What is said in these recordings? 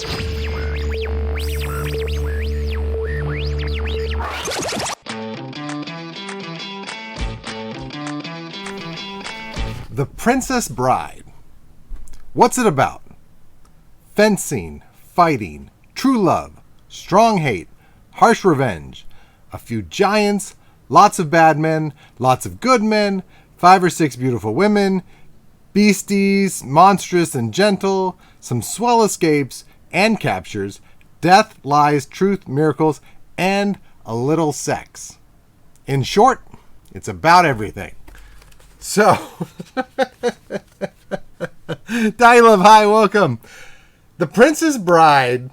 The Princess Bride. What's it about? Fencing, fighting, true love, strong hate, harsh revenge, a few giants, lots of bad men, lots of good men, 5 or 6 beautiful women, beasties, monstrous and gentle, some swell escapes and captures, death, lies, truth, miracles, and a little sex. In short, it's about everything. So, Love, hi, welcome. The Princess Bride,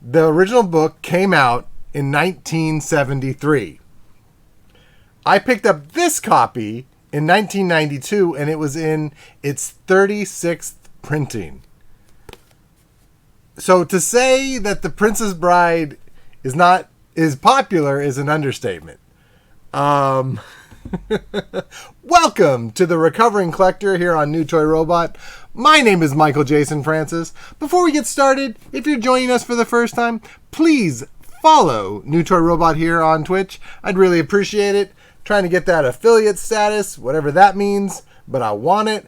the original book, came out in 1973. I picked up this copy in 1992, and it was in its 36th printing. So to say that The Princess Bride is popular is an understatement. Welcome to the Recovering Collector here on New Toy Robot. My name is Michael Jason Francis. Before we get started, if you're joining us for the first time, please follow New Toy Robot here on Twitch. I'd really appreciate it. Trying to get that affiliate status, whatever that means, but I want it.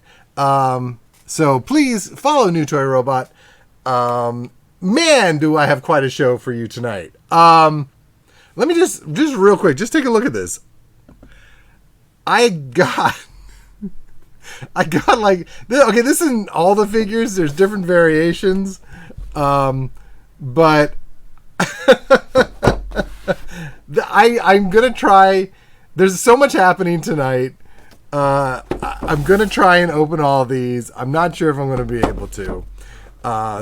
So please follow New Toy Robot. Man, do I have quite a show for you tonight. Let me just real quick, just take a look at this. I got like, okay, this isn't all the figures. There's different variations. But I'm going to try. There's so much happening tonight. I'm going to try and open all these. I'm not sure if I'm going to be able to.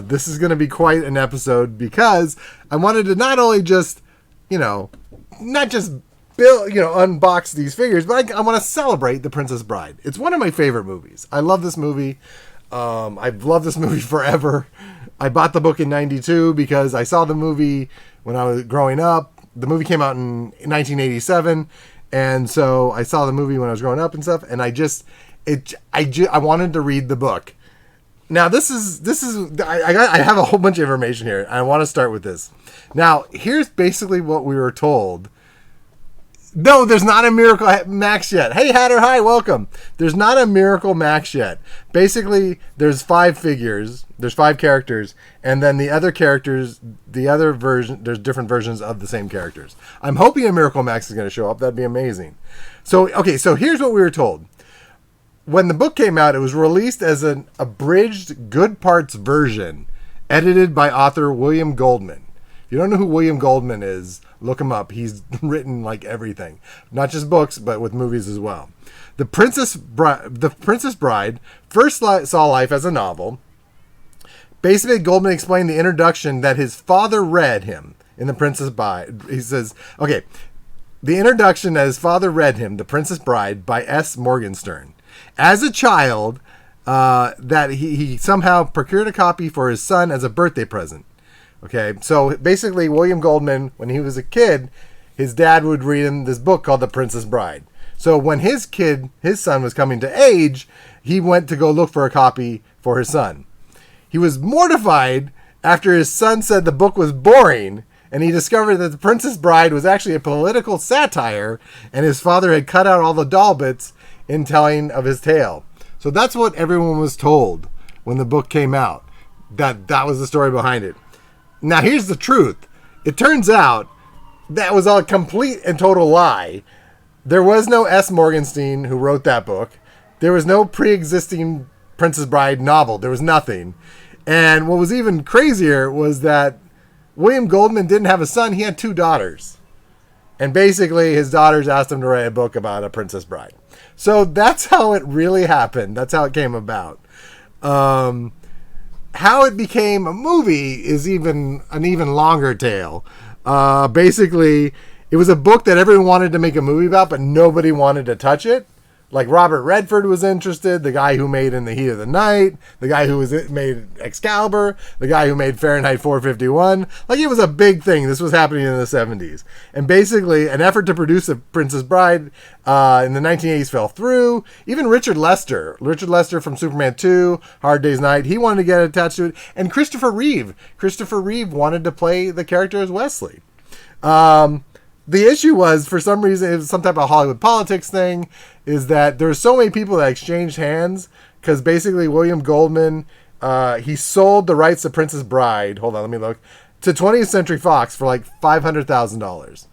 This is going to be quite an episode because I wanted to not only just, not just unbox these figures, but I want to celebrate The Princess Bride. It's one of my favorite movies. I love this movie. I've loved this movie forever. I bought the book in 92 because I saw the movie when I was growing up. The movie came out in 1987. And so I saw the movie when I was growing up and stuff. And I wanted to read the book. Now I have a whole bunch of information here. I want to start with this. Now, here's basically what we were told. No, there's not a Miracle Max yet. Hey, Hatter, hi, welcome. There's not a Miracle Max yet. Basically, there's 5 figures. There's 5 characters. And then the other characters, there's different versions of the same characters. I'm hoping a Miracle Max is going to show up. That'd be amazing. So here's what we were told. When the book came out, it was released as an abridged good parts version, edited by author William Goldman. If you don't know who William Goldman is, look him up. He's written like everything, not just books, but with movies as well. The Princess Bride first saw life as a novel. Basically, Goldman explained the introduction that his father read him in The Princess Bride. He says, the introduction that his father read him, The Princess Bride by S. Morgenstern. As a child, that he somehow procured a copy for his son as a birthday present. Okay, so basically William Goldman, when he was a kid, his dad would read him this book called The Princess Bride. So when his son was coming to age, he went to go look for a copy for his son. He was mortified after his son said the book was boring, and he discovered that The Princess Bride was actually a political satire, and his father had cut out all the doll bits in telling of his tale. So that's what everyone was told when the book came out. That was the story behind it. Now, here's the truth. It turns out that was a complete and total lie. There was no S. Morgenstern who wrote that book. There was no pre-existing Princess Bride novel. There was nothing. And what was even crazier was that William Goldman didn't have a son. He had 2 daughters. And basically, his daughters asked him to write a book about a Princess Bride. So that's how it really happened. That's how it came about. How it became a movie is an even longer tale. Basically, it was a book that everyone wanted to make a movie about, but nobody wanted to touch it. Like Robert Redford was interested, the guy who made In the Heat of the Night, the guy who made Excalibur, the guy who made Fahrenheit 451. Like, it was a big thing. This was happening in the 70s. And basically, an effort to produce a Princess Bride in the 1980s fell through. Even Richard Lester from Superman 2, Hard Day's Night, he wanted to get attached to it. And Christopher Reeve wanted to play the character as Wesley. The issue was, for some reason, it was some type of Hollywood politics thing, is that there's so many people that exchanged hands, because basically William Goldman, he sold the rights to Princess Bride, hold on, let me look, to 20th Century Fox for like $500,000.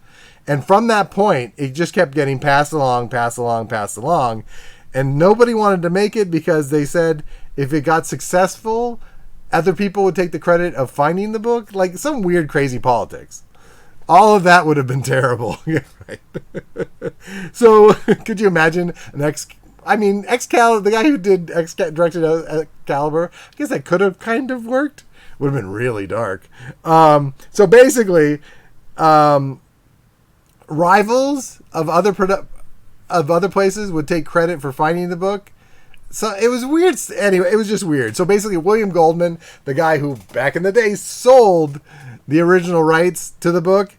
And from that point, it just kept getting passed along, and nobody wanted to make it because they said if it got successful, other people would take the credit of finding the book, like some weird, crazy politics. All of that would have been terrible. Yeah, right. So, could you imagine Excalibur, the guy who directed Excalibur, I guess that could have kind of worked. Would have been really dark. So basically, rivals of other places would take credit for finding the book. So it was weird. Anyway, it was just weird. So basically, William Goldman, the guy who back in the day sold the original rights to the book,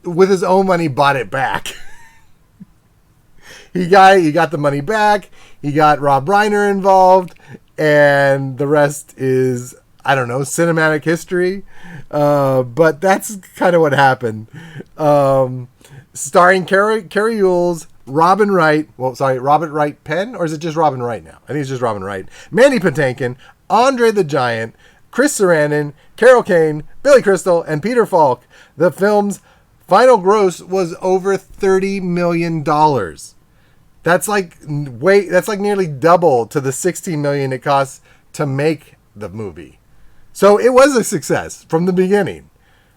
with his own money bought it back. he got the money back. He got Rob Reiner involved, and the rest is, I don't know, cinematic history. But that's kind of what happened. Starring Carrie Ewells, Robin Wright. Robert Wright Penn, or is it just Robin Wright now? I think it's just Robin Wright. Mandy Patinkin, Andre the Giant, Chris Sarandon, Carol Kane, Billy Crystal, and Peter Falk. The film's final gross was over $30 million. That's like nearly double to the $16 million it cost to make the movie. So it was a success from the beginning.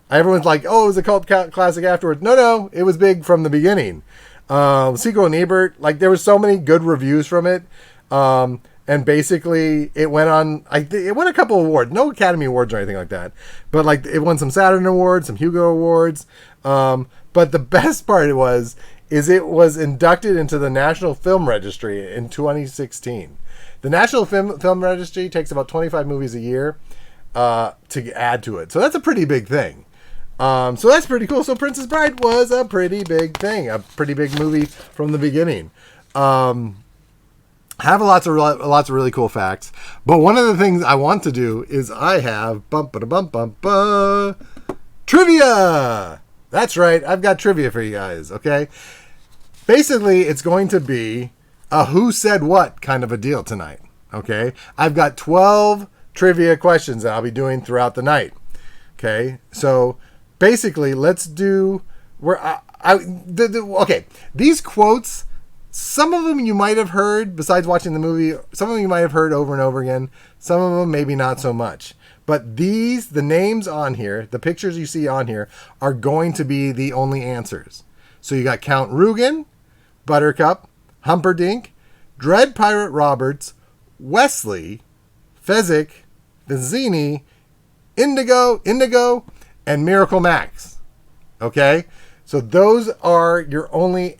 Everyone's like, oh, it was a cult classic afterwards. No, it was big from the beginning. Sequel and Ebert, like, there were so many good reviews from it. And basically, it went on. It won a couple awards, no Academy Awards or anything like that, but like it won some Saturn Awards, some Hugo Awards. But the best part is it was inducted into the National Film Registry in 2016. The National Film Registry takes about 25 movies a year to add to it, so that's a pretty big thing. So that's pretty cool. So Princess Bride was a pretty big thing, a pretty big movie from the beginning. Have lots of really cool facts, but one of the things I want to do is I have trivia. That's right, I've got trivia for you guys. Okay, basically it's going to be a who said what kind of a deal tonight. Okay, I've got 12 trivia questions that I'll be doing throughout the night. Okay, so basically let's do okay, these quotes. Some of them you might have heard besides watching the movie. Some of them you might have heard over and over again. Some of them maybe not so much. But the names on here, the pictures you see on here, are going to be the only answers. So you got Count Rugen, Buttercup, Humperdinck, Dread Pirate Roberts, Wesley, Fezzik, Vizzini, Indigo, and Miracle Max. Okay? So those are your only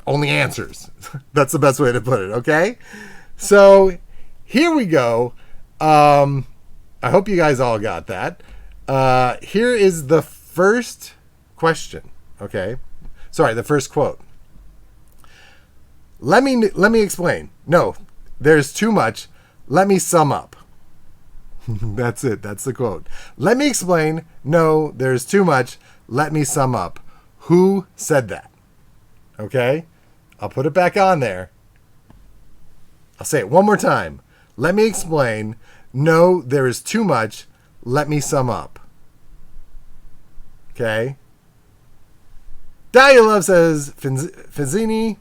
answers. That's the best way to put it, okay? So here we go. I hope you guys all got that. Here is the first question, okay? Sorry, the first quote. Let me explain. No, there's too much. Let me sum up. That's it. That's the quote. Let me explain. No, there's too much. Let me sum up. Who said that? Okay? I'll put it back on there. I'll say it one more time. Let me explain. No, there is too much. Let me sum up. Okay? Dahlia Love says Vizzini.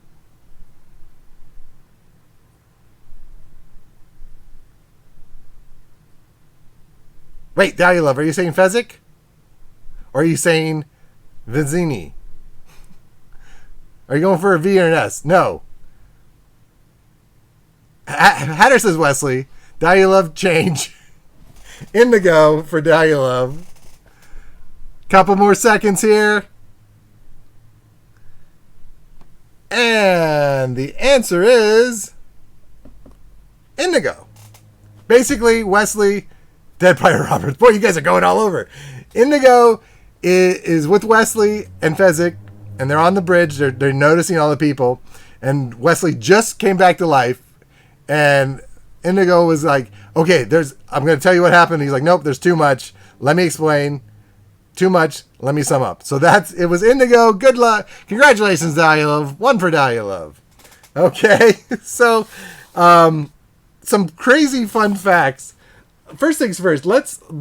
Wait, Dahlia Love, are you saying Fezzik? Or are you saying Vizzini? Are you going for a V or an S? No. Hatter says Wesley. Dahlia Love, change. Indigo for Dahlia Love. Couple more seconds here. And the answer is Indigo. Basically, Wesley, Dead Pirate Roberts. Boy, you guys are going all over. Indigo is with Wesley and Fezzik, and they're on the bridge. They're noticing all the people, and Wesley just came back to life, and Indigo was like, okay, I'm going to tell you what happened. He's like, nope, there's too much. Let me explain. Too much. Let me sum up. So it was Indigo. Good luck. Congratulations, Dahlia Love. One for Dahlia Love. Okay. So, some crazy fun facts. First things first,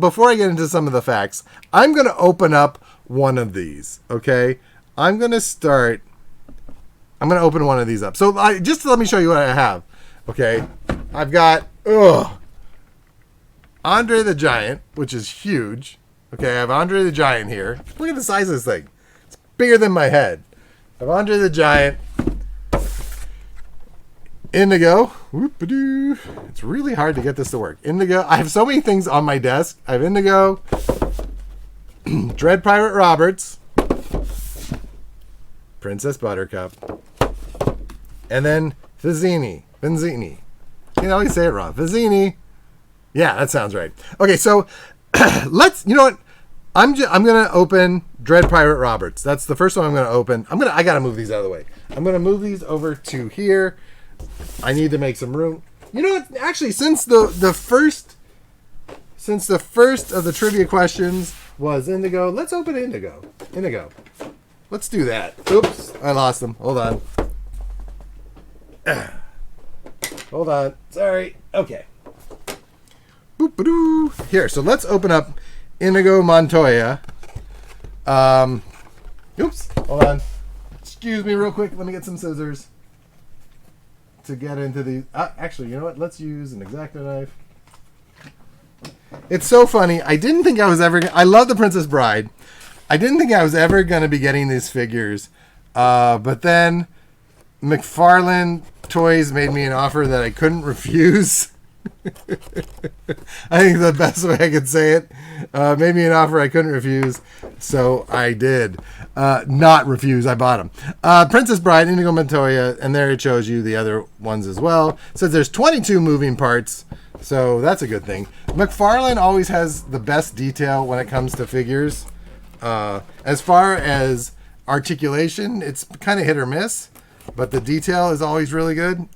before I get into some of the facts, I'm going to open up one of these. Okay. I'm going to open one of these up. So just let me show you what I have. Okay. I've got, Andre the Giant, which is huge. Okay, I have Andre the Giant here. Look at the size of this thing. It's bigger than my head. I have Andre the Giant. Indigo. Whoop-a-doo. It's really hard to get this to work. Indigo. I have so many things on my desk. I have Indigo. Dread Pirate Roberts. Princess Buttercup. And then Vizzini. You can always say it wrong. Vizzini. Yeah, that sounds right. Okay, so you know what? I'm going to open Dread Pirate Roberts. That's the first one I'm going to open. I got to move these out of the way. I'm going to move these over to here. I need to make some room. You know what? Actually, since the first of the trivia questions was Indigo, let's open Indigo. Let's do that. Oops, I lost them. Hold on. Hold on. Sorry. Okay. Boop-a-doo. Here, so let's open up Indigo Montoya. Oops. Hold on. Excuse me real quick. Let me get some scissors to get into these. Actually, you know what? Let's use an X-Acto knife. It's so funny. I didn't think I was ever... I love the Princess Bride. I didn't think I was ever going to be getting these figures. But then McFarlane Toys made me an offer that I couldn't refuse. I think the best way I could say it. Made me an offer I couldn't refuse. So I did. Not refuse. I bought them. Princess Bride, Indigo Montoya, and there it shows you the other ones as well. It says there's 22 moving parts. So that's a good thing. McFarlane always has the best detail when it comes to figures. As far as articulation, it's kind of hit or miss, but the detail is always really good.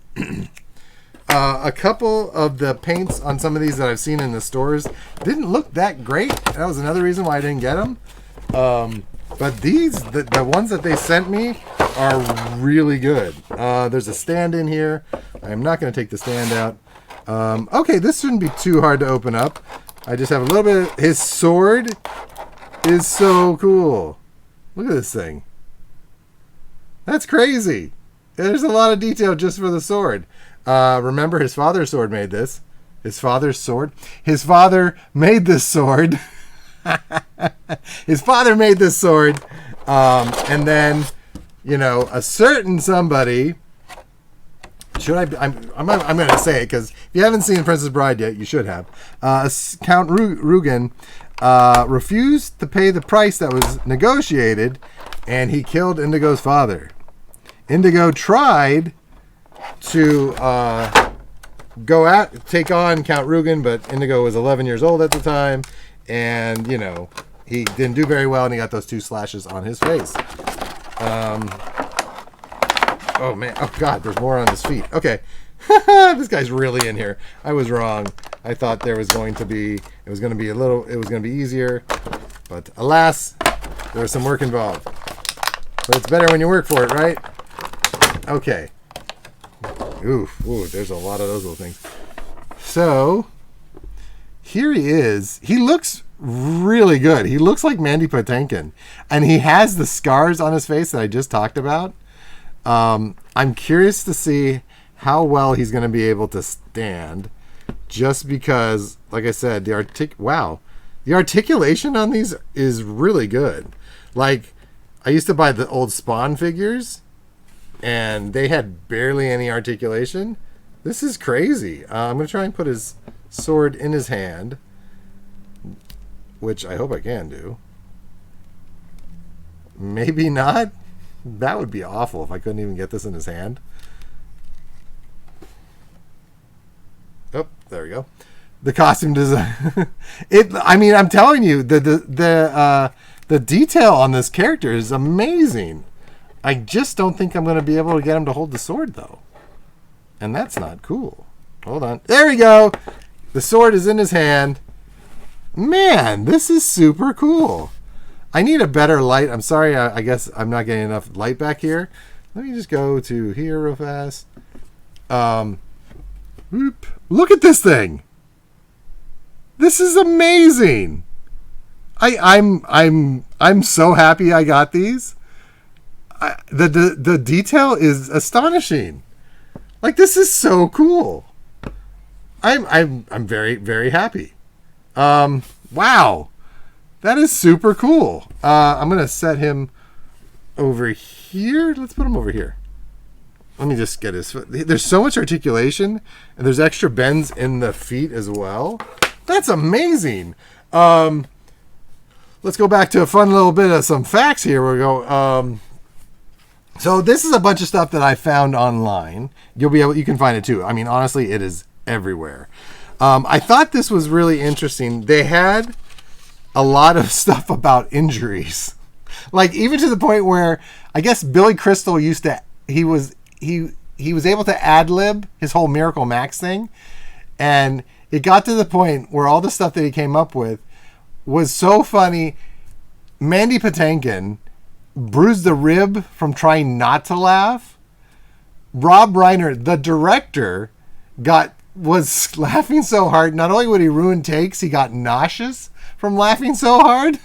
A couple of the paints on some of these that I've seen in the stores didn't look that great. That was another reason why I didn't get them. But these, the ones that they sent me are really good. There's a stand in here. I'm not going to take the stand out. Okay, this shouldn't be too hard to open up. I just have a little bit of... His sword is so cool. Look at this thing. That's crazy. There's a lot of detail just for the sword. Remember, his father's sword made this. His father's sword? His father made this sword. His father made this sword. And then, you know, a certain somebody... Should I? I'm going to say it because if you haven't seen Princess Bride yet, you should have. Count Rugen refused to pay the price that was negotiated, and he killed Indigo's father. Indigo tried to take on Count Rugen, but Indigo was 11 years old at the time, and you know he didn't do very well, and he got those 2 slashes on his face. Oh man! Oh god! There's more on his feet. Okay, this guy's really in here. I was wrong. I thought there was going to be. It was going to be easier, but alas, there was some work involved. But it's better when you work for it, right? Okay. Ooh, there's a lot of those little things. So here he is. He looks really good. He looks like Mandy Patinkin, and he has the scars on his face that I just talked about. I'm curious to see how well he's going to be able to stand, just because, like I said, the articulation on these is really good. Like, I used to buy the old Spawn figures, and they had barely any articulation. This is crazy. I'm going to try and put his sword in his hand, which I hope I can do. Maybe not. That would be awful if I couldn't even get this in his hand. Oh, there we go. The costume design. I mean, I'm telling you, the detail on this character is amazing. I just don't think I'm going to be able to get him to hold the sword, though. And that's not cool. Hold on. There we go. The sword is in his hand. Man, this is super cool. I need a better light. I'm sorry. I guess I'm not getting enough light back here. Let me just go to here real fast. Look at this thing. This is amazing. I'm so happy I got these. The detail is astonishing. Like, this is so cool. I'm very, very happy. Wow. That is super cool. I'm going to set him over here. Let's put him over here. Let me just get his foot. There's so much articulation, and there's extra bends in the feet as well. That's amazing. Let's go back to a fun little bit of some facts here. We go. So this is a bunch of stuff that I found online. You can find it too. I mean, honestly, it is everywhere. I thought this was really interesting. They had a lot of stuff about injuries, like even to the point where I guess Billy Crystal he was able to ad-lib his whole Miracle Max thing, and it got to the point where all the stuff that he came up with was so funny. Mandy Patinkin bruised the rib from trying not to laugh. Rob Reiner, the director, was laughing so hard. Not only would he ruin takes, he got nauseous from laughing so hard,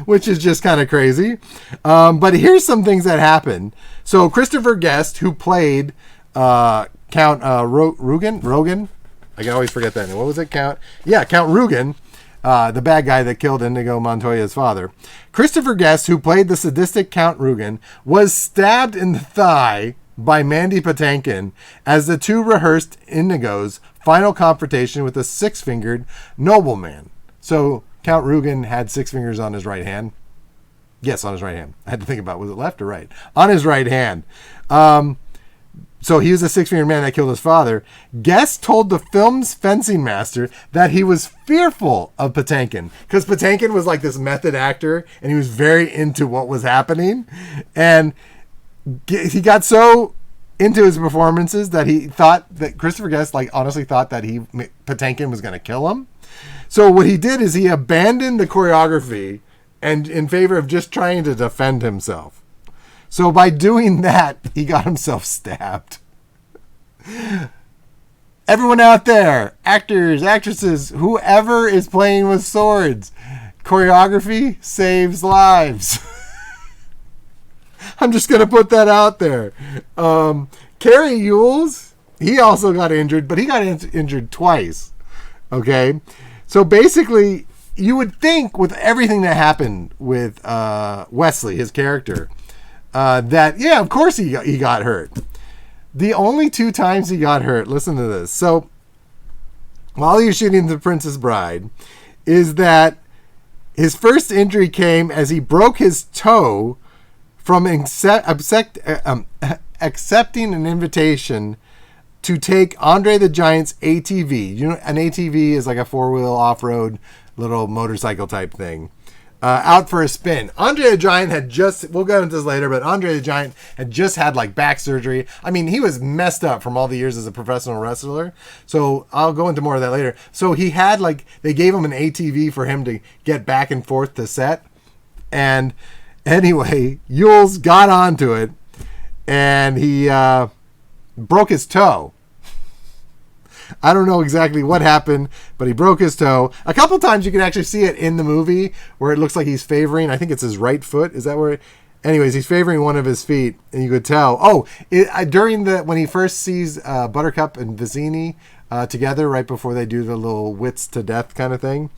which is just kind of crazy. But here's some things that happened. So Christopher Guest, who played Count Rugen. I can always forget that name. What was it? Count Rugen, the bad guy that killed Inigo Montoya's father. Christopher Guest, who played the sadistic Count Rugen, was stabbed in the thigh by Mandy Patinkin as the two rehearsed Inigo's final confrontation with a six-fingered nobleman. So Count Rugen had six fingers on his right hand. Yes, on his right hand. I had to think about, was it left or right? On his right hand. So he was a six-fingered man that killed his father. Guest told the film's fencing master that he was fearful of Patinkin because Patinkin was like this method actor and he was very into what was happening. And he got so into his performances that he thought that Christopher Guest honestly thought that Patinkin was going to kill him. So what he did is he abandoned the choreography and in favor of just trying to defend himself. So by doing that, he got himself stabbed. Everyone out there, actors, actresses, whoever is playing with swords, choreography saves lives. I'm just going to put that out there. Cary Yules, he also got injured, but he got injured twice. Okay? So basically, you would think with everything that happened with Wesley, his character, that, yeah, of course he got hurt. The only two times he got hurt, listen to this. So, while he was shooting The Princess Bride, is that his first injury came as he broke his toe from accepting an invitation to take Andre the Giant's ATV. You know, an ATV is like a four-wheel off-road little motorcycle type thing. Out for a spin. Andre the Giant had we'll go into this later, but Andre the Giant had just had back surgery. I mean, he was messed up from all the years as a professional wrestler. So I'll go into more of that later. So he had they gave him an ATV for him to get back and forth to set. And anyway, Yules got onto it and he broke his toe. I don't know exactly what happened, but he broke his toe. A couple times you can actually see it in the movie where it looks like he's favoring, I think it's his right foot. Is that where? Anyways, he's favoring one of his feet, and you could tell. Oh, when he first sees Buttercup and Vizzini together right before they do the little wits to death kind of thing.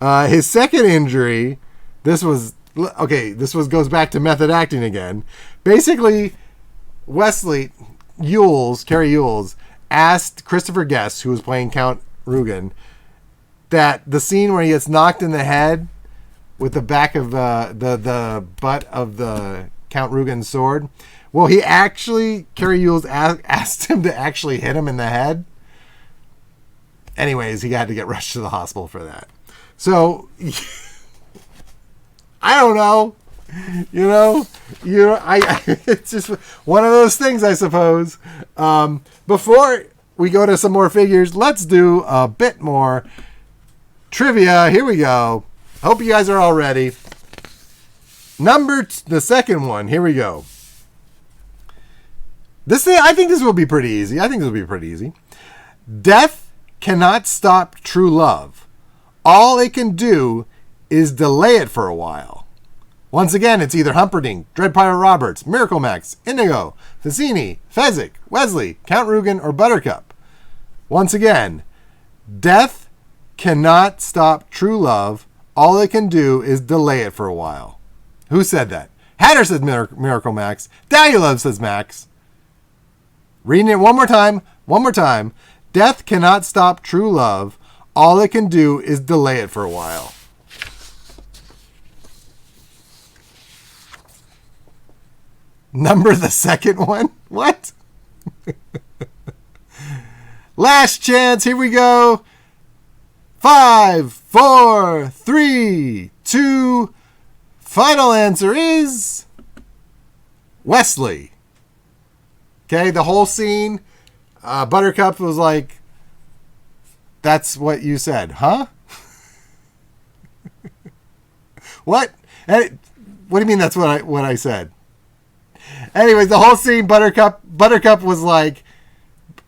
His second injury, this goes back to method acting again. Basically, Cary Yules, asked Christopher Guest, who was playing Count Rugen, that the scene where he gets knocked in the head with the back of the butt of the Count Rugen's sword. Well, he actually, Carrie Yules asked him to actually hit him in the head. Anyways, he had to get rushed to the hospital for that. So, I don't know. It's just one of those things, I suppose. Before we go to some more figures, let's do a bit more trivia. Here we go. Hope you guys are all ready. The second one. Here we go. I think this will be pretty easy. Death cannot stop true love. All it can do is delay it for a while. Once again, it's either Humperdinck, Dread Pirate Roberts, Miracle Max, Indigo, Fazzini, Fezzik, Wesley, Count Rugen, or Buttercup. Once again, death cannot stop true love. All it can do is delay it for a while. Who said that? Hatter says Miracle Max. Dalulove says Max. Reading it one more time. Death cannot stop true love. All it can do is delay it for a while. Number the second one? What? Last chance. Here we go. 5, 4, 3, 2. Final answer is Wesley. Okay, the whole scene. Buttercup was like, "That's what you said, huh?" What? What do you mean? That's what I said? Anyways, the whole scene. Buttercup was like,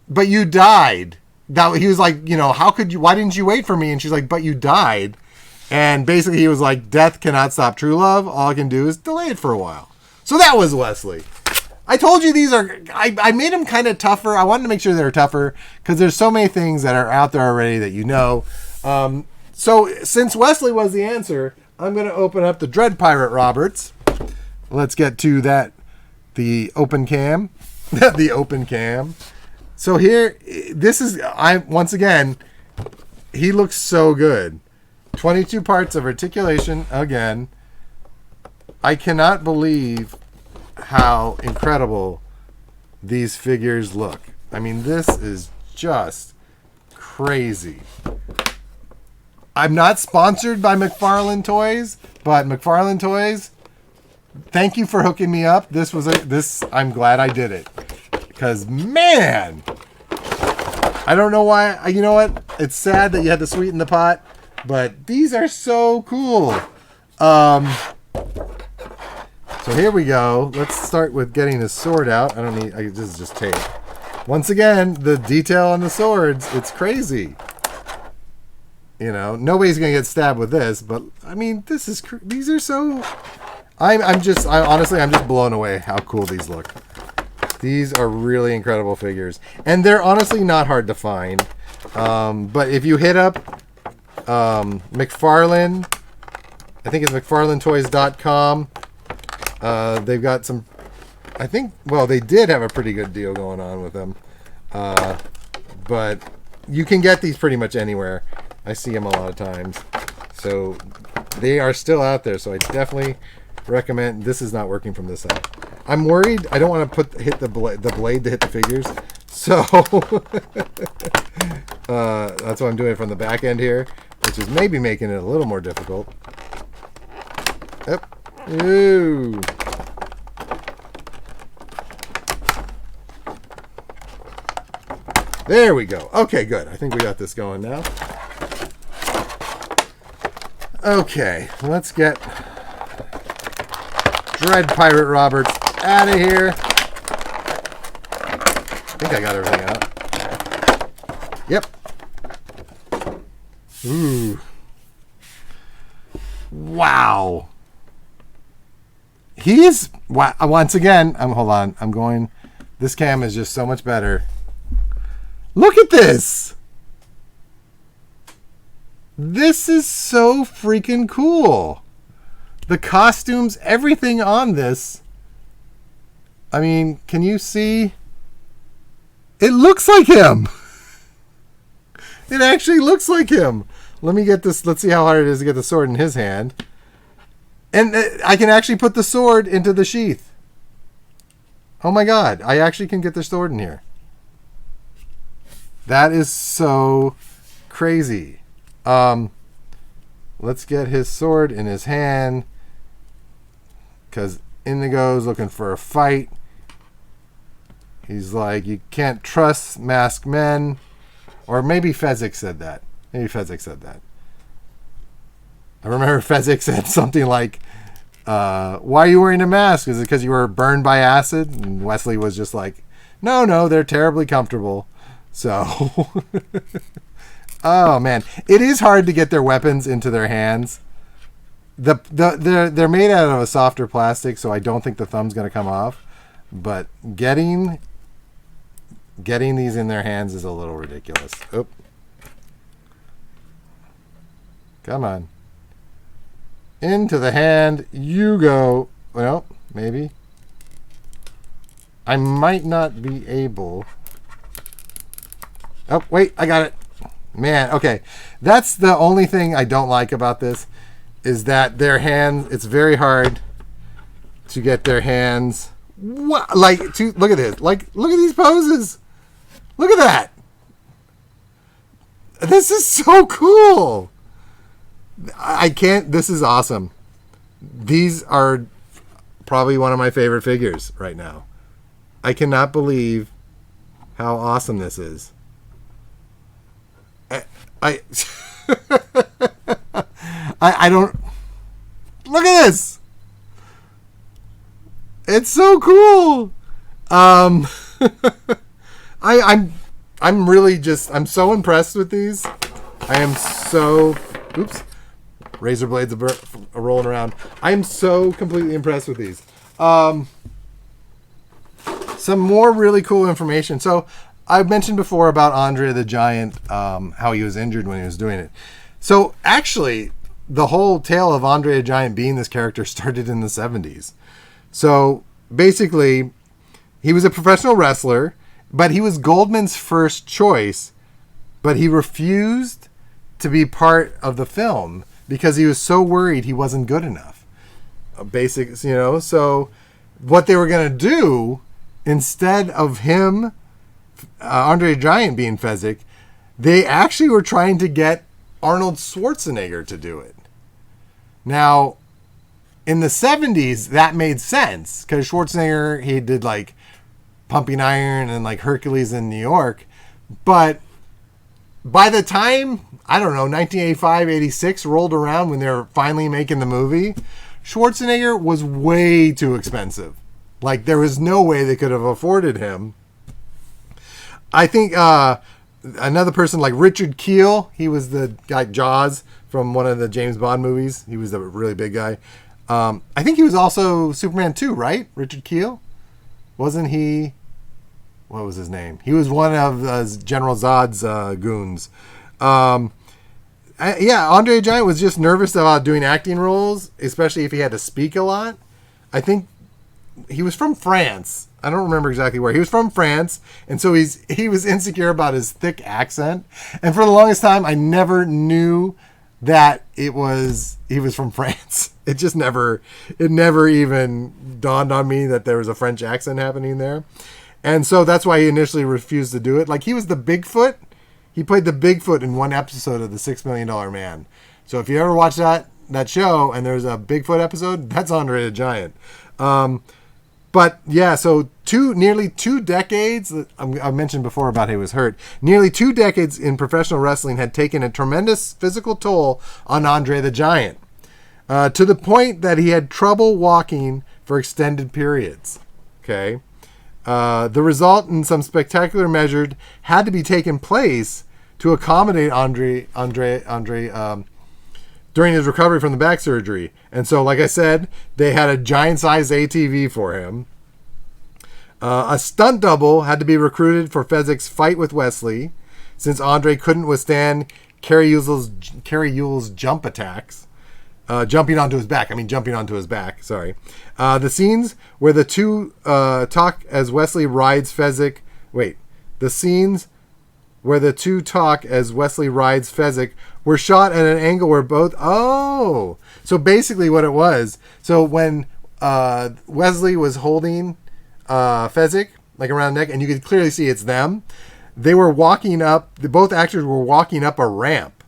"But you died." That he was like, how could you? Why didn't you wait for me? And she's like, "But you died." And basically, he was like, "Death cannot stop true love. All I can do is delay it for a while." So that was Wesley. I told you these are. I made them kind of tougher. I wanted to make sure they were tougher because there's so many things that are out there already that you know. So since Wesley was the answer, I'm going to open up the Dread Pirate Roberts. Let's get to that. The open cam. The open cam. So here, once again, he looks so good. 22 parts of articulation again. I cannot believe how incredible these figures look. I mean, this is just crazy. I'm not sponsored by McFarlane Toys, but McFarlane Toys, thank you for hooking me up. I'm glad I did it. Because, man, I don't know why. You know what? It's sad that you had to sweeten the pot, but these are so cool. So here we go. Let's start with getting the sword out. This is just tape. Once again, the detail on the swords, it's crazy. Nobody's going to get stabbed with this, but I mean, these are so, I'm just blown away how cool these look. These are really incredible figures, and they're honestly not hard to find. But if you hit up McFarlane, I think it's McFarlaneToys.com. They've got some, they did have a pretty good deal going on with them. But you can get these pretty much anywhere. I see them a lot of times. So they are still out there. So I definitely recommend. This is not working from this side. I'm worried. I don't want to hit the blade to hit the figures. So that's why I'm doing it from the back end here, which is maybe making it a little more difficult. Yep. Ooh. There we go. Okay, good. I think we got this going now. Okay, let's get Dread Pirate Roberts out of here. I think I got everything out. Yep. Ooh. Wow. Once again, hold on. I'm going. This cam is just so much better. Look at this. This is so freaking cool. The costumes, everything on this. I mean, can you see? It looks like him. It actually looks like him. Let me get this. Let's see how hard it is to get the sword in his hand. And I can actually put the sword into the sheath. Oh my god, I actually can get their sword in here. That is so crazy. Let's get his sword in his hand, because Indigo's looking for a fight. He's like, you can't trust masked men. Or maybe Fezzik said that. I remember Fezzik said something like, why are you wearing a mask? Is it because you were burned by acid? And Wesley was just like, no, they're terribly comfortable. So, oh man, it is hard to get their weapons into their hands. They're made out of a softer plastic, so I don't think the thumb's going to come off. But getting these in their hands is a little ridiculous. Oop. Come on. Into the hand you go. Well, maybe. I might not be able. Oh, wait, I got it. Man, okay. That's the only thing I don't like about this, is that their hands, it's very hard to get their hands. What? Look at this. Look at these poses. Look at that. This is so cool. This is awesome. These are probably one of my favorite figures right now. I cannot believe how awesome this is. I don't. Look at this. It's so cool. I'm really I'm so impressed with these. I am so. Oops. Razor blades are rolling around. I am so completely impressed with these. Some more really cool information. So I mentioned before about Andre the Giant, how he was injured when he was doing it. So actually, the whole tale of Andre the Giant being this character started in the 70s. So basically, he was a professional wrestler, but he was Goldman's first choice, but he refused to be part of the film because he was so worried he wasn't good enough. Basics, So what they were going to do, instead of him, Andre the Giant being Fezzik, they actually were trying to get Arnold Schwarzenegger to do it. Now, in the 70s, that made sense because Schwarzenegger, he did like Pumping Iron and like Hercules in New York. But by the time, 1985, 86 rolled around when they were finally making the movie, Schwarzenegger was way too expensive. Like, there was no way they could have afforded him. I think another person like Richard Kiel, he was the guy Jaws from one of the James Bond movies. He was the really big guy. I think he was also Superman 2, right? Richard Kiel? Wasn't he? What was his name? He was one of General Zod's goons. Andre the Giant was just nervous about doing acting roles, especially if he had to speak a lot. I think he was from France. I don't remember exactly where. He was from France, and so he was insecure about his thick accent. And for the longest time, I never knew that he was from France. It never even dawned on me that there was a French accent happening there. And so that's why he initially refused to do it. Like, he was the Bigfoot. He played the Bigfoot in one episode of the $6 Million Man. So if you ever watch that show and there's a Bigfoot episode, that's Andre the Giant. But yeah, so nearly 2 decades, I mentioned before about he was hurt, nearly 2 decades in professional wrestling had taken a tremendous physical toll on Andre the Giant, to the point that he had trouble walking for extended periods. Okay. The result in some spectacular measures had to be taken place to accommodate Andre during his recovery from the back surgery. And so, like I said, they had a giant-sized ATV for him. A stunt double had to be recruited for Fezzik's fight with Wesley, since Andre couldn't withstand Kerry Yule's jump attacks. Jumping onto his back, sorry. The scenes where the two talk as Wesley rides Fezzik... The scenes where the two talk as Wesley rides Fezzik were shot at an angle where both... Oh! So basically what it was... So when Wesley was holding Fezzik, like around the neck, and you could clearly see it's them. They were walking up. Both actors were walking up a ramp.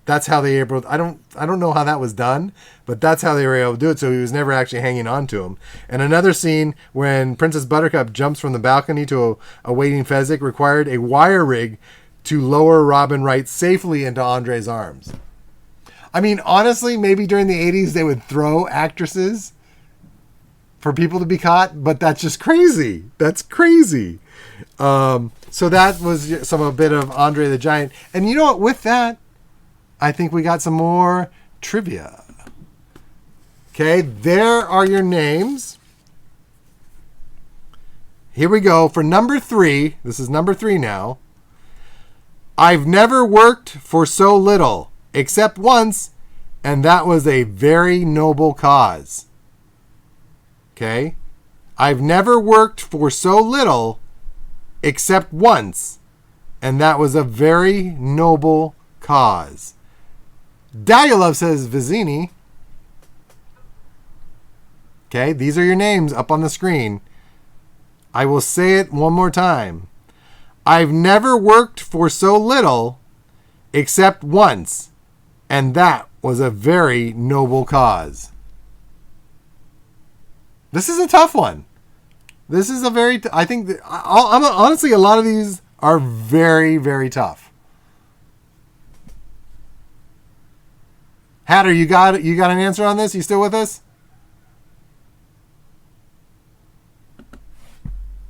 That's how they were able. I don't know how that was done, but that's how they were able to do it. So he was never actually hanging on to him. And another scene when Princess Buttercup jumps from the balcony to a waiting Fezzik required a wire rig to lower Robin Wright safely into Andre's arms. I mean, honestly, maybe during the 80s they would throw actresses for people to be caught, but that's just crazy. That's crazy. So that was a bit of Andre the Giant. And you know what? With that, I think we got some more trivia. Okay, there are your names. Here we go for number 3. This is number 3 now. I've never worked for so little, except once, and that was a very noble cause. Okay? I've never worked for so little, except once, and that was a very noble cause. Dahlia Love says Vizzini. Okay, these are your names up on the screen. I will say it one more time. I've never worked for so little, except once, and that was a very noble cause. This is a tough one. This is a very, I think, honestly, a lot of these are very, very tough. Hatter, you got an answer on this? You still with us?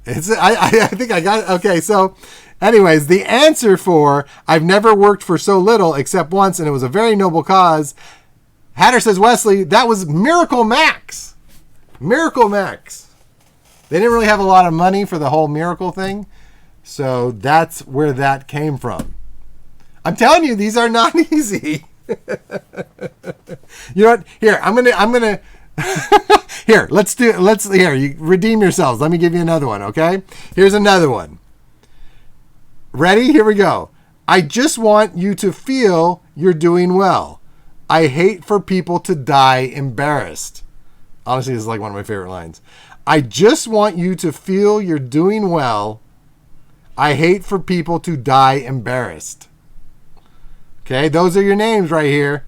I think I got it. Okay, so anyways, the answer for I've never worked for so little except once, and it was a very noble cause. Hatter says, Wesley, that was Miracle Max. Miracle Max. They didn't really have a lot of money for the whole miracle thing, so that's where that came from. I'm telling you, these are not easy. You know what? Here, I'm gonna here, here, you redeem yourselves. Let me give you another one, okay? Here's another one. Ready? Here we go. I just want you to feel you're doing well. I hate for people to die embarrassed. Honestly, this is like one of my favorite lines. I just want you to feel you're doing well. I hate for people to die embarrassed. Okay, those are your names right here.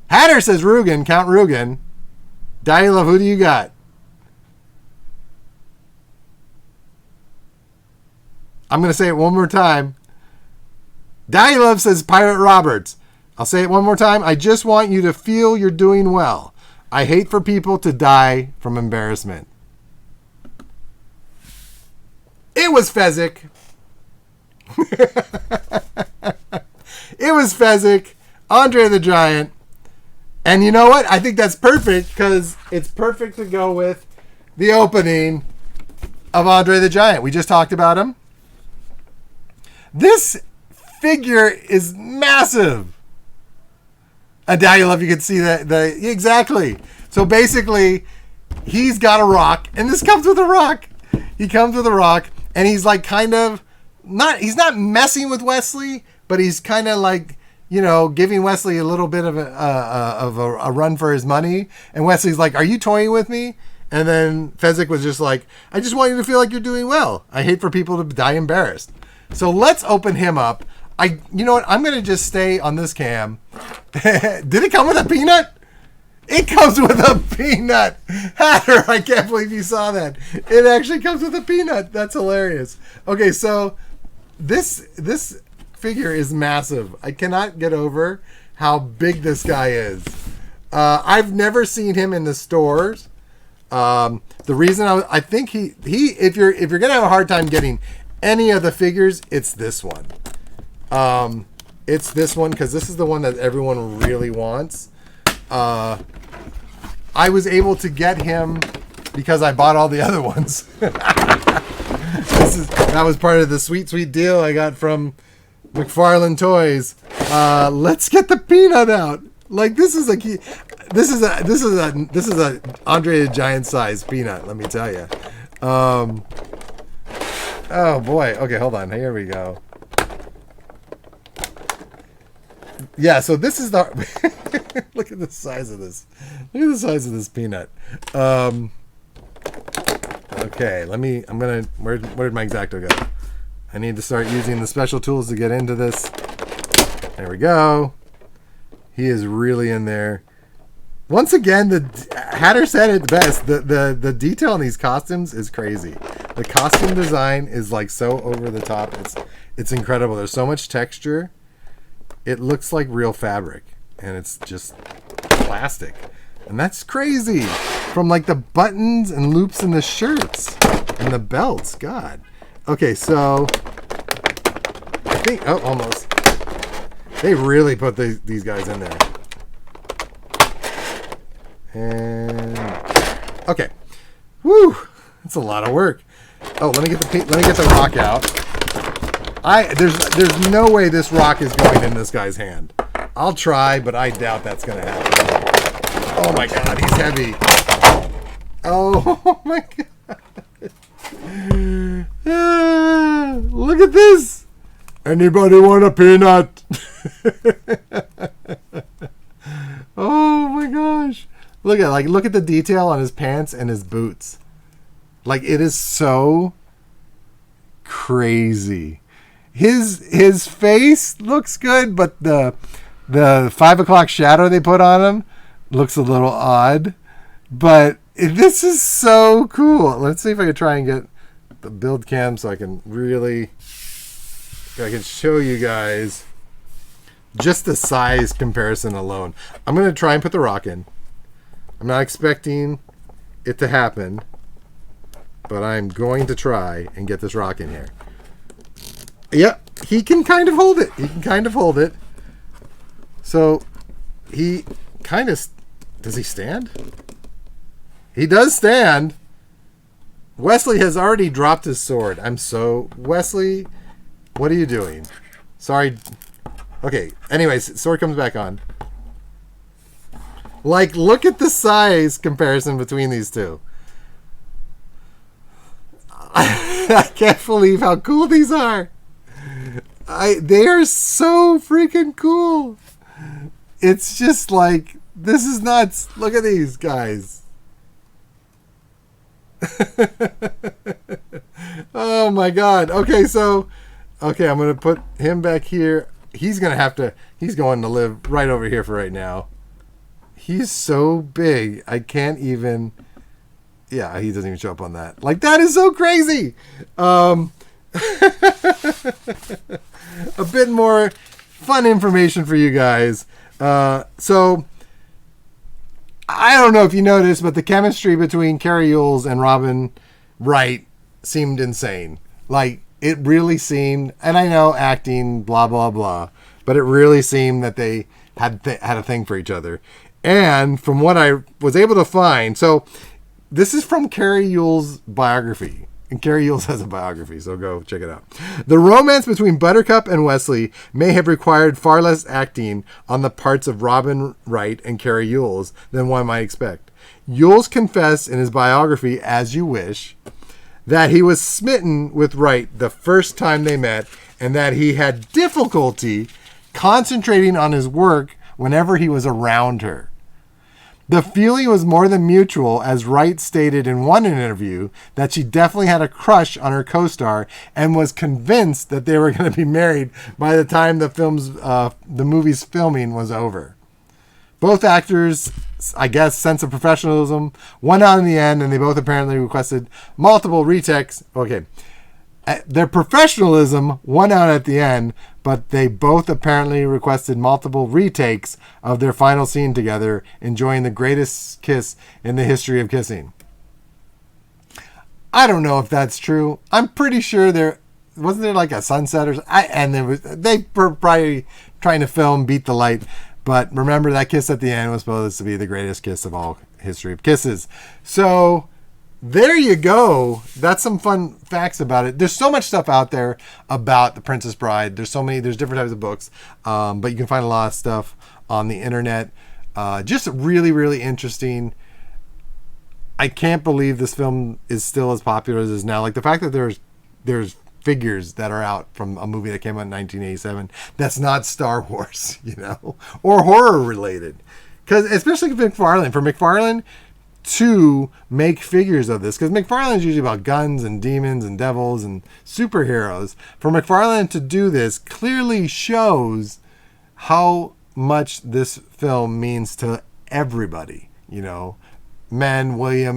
Hatter says Rugen, Count Rugen. Dahlia Love, who do you got? I'm going to say it one more time. Dahlia Love says Pirate Roberts. I'll say it one more time. I just want you to feel you're doing well. I hate for people to die from embarrassment. It was Fezzik. It was Fezzik, Andre the Giant. And you know what? I think that's perfect because it's perfect to go with the opening of Andre the Giant. We just talked about him. This figure is massive. And Dahlia Love, you can see that. Exactly. So basically, he's got a rock, and this comes with a rock. He comes with a rock, and he's like kind of he's not messing with Wesley, but he's kind of like, giving Wesley a little bit of a run for his money. And Wesley's like, are you toying with me? And then Fezzik was just like, I just want you to feel like you're doing well. I hate for people to die embarrassed. So let's open him up. You know what? I'm going to just stay on this cam. Did it come with a peanut? It comes with a peanut. Hatter, I can't believe you saw that. It actually comes with a peanut. That's hilarious. Okay, so this figure is massive. I cannot get over how big this guy is. I've never seen him in the stores. The reason I think he if you're gonna have a hard time getting any of the figures, it's this one. It's this one because this is the one that everyone really wants. I was able to get him because I bought all the other ones. That was part of the sweet deal I got from McFarlane Toys. Let's get the peanut out. Like this is a Andre the Giant size peanut. Let me tell you. Oh boy. Okay, hold on. Here we go. Yeah. So this is the. Look at the size of this. Look at the size of this peanut. Okay, Okay, where did my X-Acto go? I need to start using the special tools to get into this. There we go. He is really in there. Once again, the Hatter said it best. The detail in these costumes is crazy. The costume design is like so over the top. It's incredible. There's so much texture. It looks like real fabric, and it's just plastic. And that's crazy. From like the buttons and loops in the shirts and the belts. God. Okay, so I think, almost. They really put these guys in there. And okay. Woo! That's a lot of work. Oh, let me get the rock out. There's no way this rock is going in this guy's hand. I'll try, but I doubt that's gonna happen. Oh my god, he's heavy. Oh my god. Look at this. Anybody want a peanut? Oh my gosh. Look at the detail on his pants and his boots. Like, it is so crazy. His face looks good, but the 5 o'clock shadow they put on him looks a little odd. But this is so cool. Let's see if I can try and get the build cam so I can show you guys just the size comparison alone. I'm going to try and put the rock in. I'm not expecting it to happen, but I'm going to try and get this rock in here. Yep, he can kind of hold it. So he kind of, does he stand? He does stand. Wesley has already dropped his sword. Wesley, what are you doing? Sorry. Okay, anyways, sword comes back on. Like, look at the size comparison between these two. I can't believe how cool these are. They are so freaking cool. It's just like, this is nuts. Look at these guys. Oh my god. Okay, I'm going to put him back here. He's going to live right over here for right now. He's so big. I can't even. Yeah, he doesn't even show up on that. Like, that is so crazy. A bit more fun information for you guys. So, I don't know if you noticed, but the chemistry between Carrie Yules and Robin Wright seemed insane. Like, it really seemed, and I know acting, blah, blah, blah, but it really seemed that they had a thing for each other. And from what I was able to find, so this is from Carrie Yules' biography. And Carrie Yules has a biography, so go check it out. The romance between Buttercup and Wesley may have required far less acting on the parts of Robin Wright and Carrie Yules than one might expect. Yules confessed in his biography, As You Wish, that he was smitten with Wright the first time they met, and that he had difficulty concentrating on his work whenever he was around her. The feeling was more than mutual, as Wright stated in one interview that she definitely had a crush on her co-star and was convinced that they were going to be married by the time the movie's filming was over. Both actors, I guess, sense of professionalism won out in the end, and they both apparently requested multiple retakes. Okay. Their professionalism won out at the end, but they both apparently requested multiple retakes of their final scene together, enjoying the greatest kiss in the history of kissing. I don't know if that's true. I'm pretty sure there wasn't like a sunset or they were probably trying to film Beat the Light, but remember that kiss at the end was supposed to be the greatest kiss of all history of kisses. So there you go. That's some fun facts about it. There's so much stuff out there about The Princess Bride. There's different types of books, but you can find a lot of stuff on the internet. Just really, really interesting. I can't believe this film is still as popular as it is now. Like, the fact that there's figures that are out from a movie that came out in 1987 that's not Star Wars, or horror related. Because especially McFarlane. For McFarlane, to make figures of this, because McFarlane is usually about guns and demons and devils and superheroes. For McFarlane to do this clearly shows how much this film means to everybody. You know, men, women,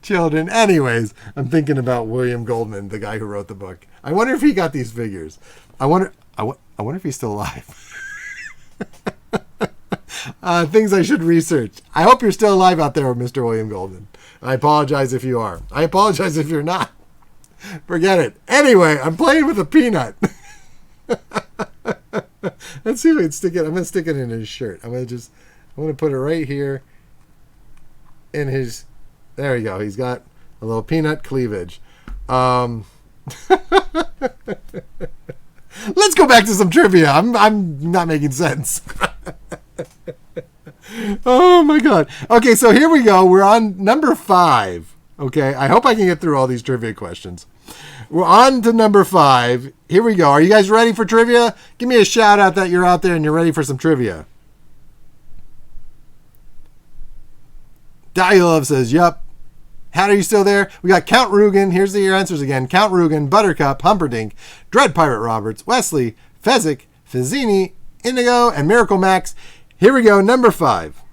children. Anyways, I'm thinking about William Goldman, the guy who wrote the book. I wonder if he got these figures. I wonder if he's still alive. Things I should research. I hope you're still alive out there, Mr. William Goldman. I apologize if you are. I apologize if you're not. Forget it. Anyway, I'm playing with a peanut. Let's see if I can stick it. I'm going to stick it in his shirt. I'm going to put it right here in his. There you go. He's got a little peanut cleavage. Let's go back to some trivia. I'm not making sense. Oh my God. Okay, so here we go. We're on number 5. Okay, I hope I can get through all these trivia questions. We're on to number 5. Here we go. Are you guys ready for trivia? Give me a shout out that you're out there and you're ready for some trivia. Dialove says, yup. Hat, are you still there? We got Count Rugen. Here's your answers again. Count Rugen, Buttercup, Humperdinck, Dread Pirate Roberts, Wesley, Fezzik, Fizzini, Indigo, and Miracle Max. Here we go. Number 5.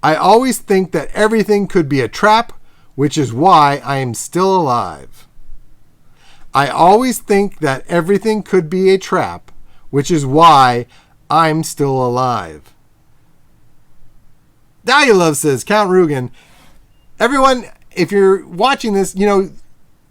I always think that everything could be a trap, which is why I am still alive. I always think that everything could be a trap, which is why I'm still alive. Dialove says, Count Rugen. Everyone, if you're watching this, you know,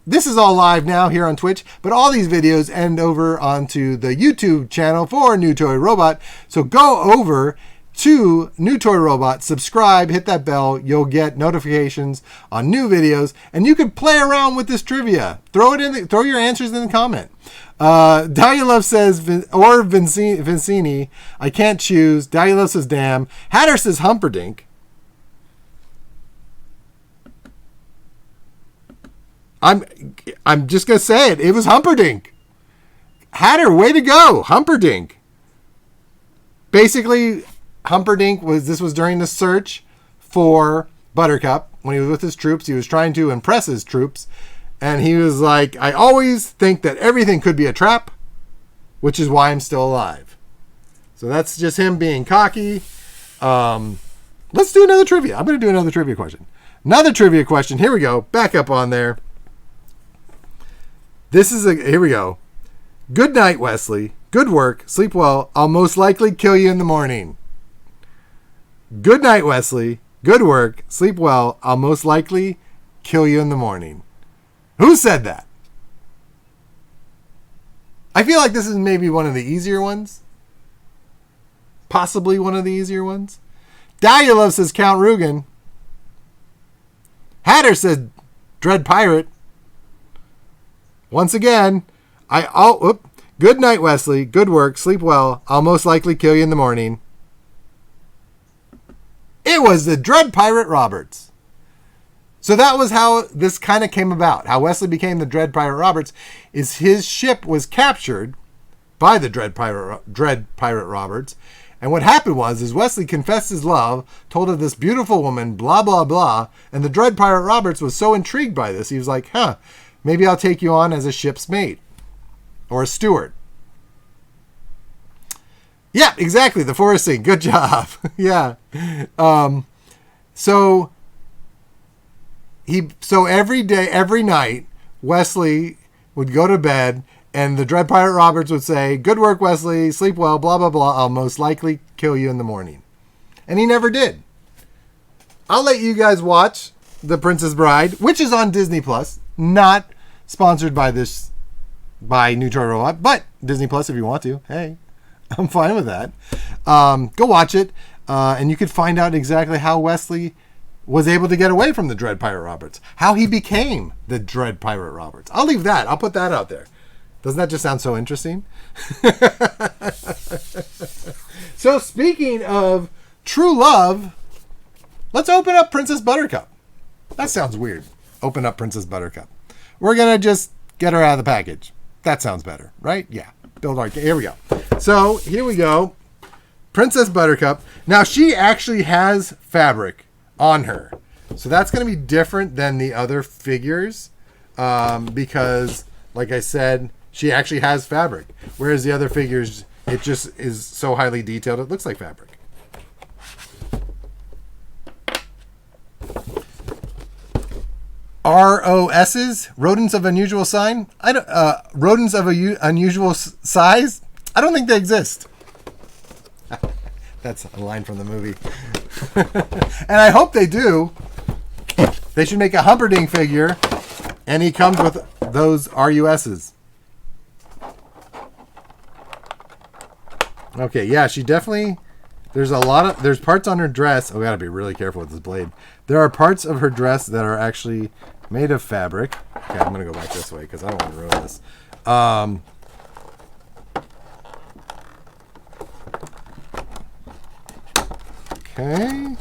this is all live now here on Twitch, but all these videos end over onto the YouTube channel for New Toy Robot. So go over to New Toy Robot, subscribe, hit that bell. You'll get notifications on new videos, and you can play around with this trivia. Throw your answers in the comment. Dialove says, or Vincini, I can't choose. Dialove says, damn. Hatter says, Humperdinck. I'm just gonna say it. It was Humperdinck. Hatter, way to go, Humperdinck. Basically, Humperdinck was during the search for Buttercup when he was with his troops. He was trying to impress his troops, and he was like, I always think that everything could be a trap, which is why I'm still alive. So that's just him being cocky. Let's do another trivia. I'm going to do another trivia question. Another trivia question. Here we go. Back up on there. Here we go. Good night, Wesley. Good work. Sleep well. I'll most likely kill you in the morning. Good night, Wesley. Good work. Sleep well. I'll most likely kill you in the morning. Who said that? I feel like this is maybe one of the easier ones. Possibly one of the easier ones. Dialove says Count Rugen. Hatter says Dread Pirate. Once again, good night, Wesley. Good work. Sleep well. I'll most likely kill you in the morning. It was the Dread Pirate Roberts. So that was how this kind of came about. How Wesley became the Dread Pirate Roberts is his ship was captured by the Dread Pirate Roberts. And what happened was Wesley confessed his love, told of this beautiful woman, blah, blah, blah. And the Dread Pirate Roberts was so intrigued by this. He was like, maybe I'll take you on as a ship's mate or a steward. Yeah, exactly. The forest scene. Good job. Yeah. So every day, every night, Wesley would go to bed and the Dread Pirate Roberts would say, good work, Wesley. Sleep well, blah, blah, blah. I'll most likely kill you in the morning. And he never did. I'll let you guys watch The Princess Bride, which is on Disney Plus. Not sponsored by New Toy Robot, but Disney Plus if you want to. Hey. I'm fine with that. Go watch it, and you could find out exactly how Wesley was able to get away from the Dread Pirate Roberts, how he became the Dread Pirate Roberts. I'll leave that. I'll put that out there. Doesn't that just sound so interesting? So speaking of true love, let's open up Princess Buttercup. That sounds weird. Open up Princess Buttercup. We're going to just get her out of the package. That sounds better, right? Yeah. Build our... Here we go. So, here we go. Princess Buttercup. Now, she actually has fabric on her. So that's going to be different than the other figures because, like I said, she actually has fabric. Whereas the other figures, it just is so highly detailed, it looks like fabric. ROSs, rodents of unusual sign. Rodents of unusual size. I don't think they exist. That's a line from the movie. And I hope they do. They should make a Humperdinck figure, and he comes with those RUSs. Okay, yeah, she definitely. There's parts on her dress. Oh, I gotta be really careful with this blade. There are parts of her dress that are actually made of fabric. Okay, I'm gonna go back this way because I don't want to ruin this. Okay,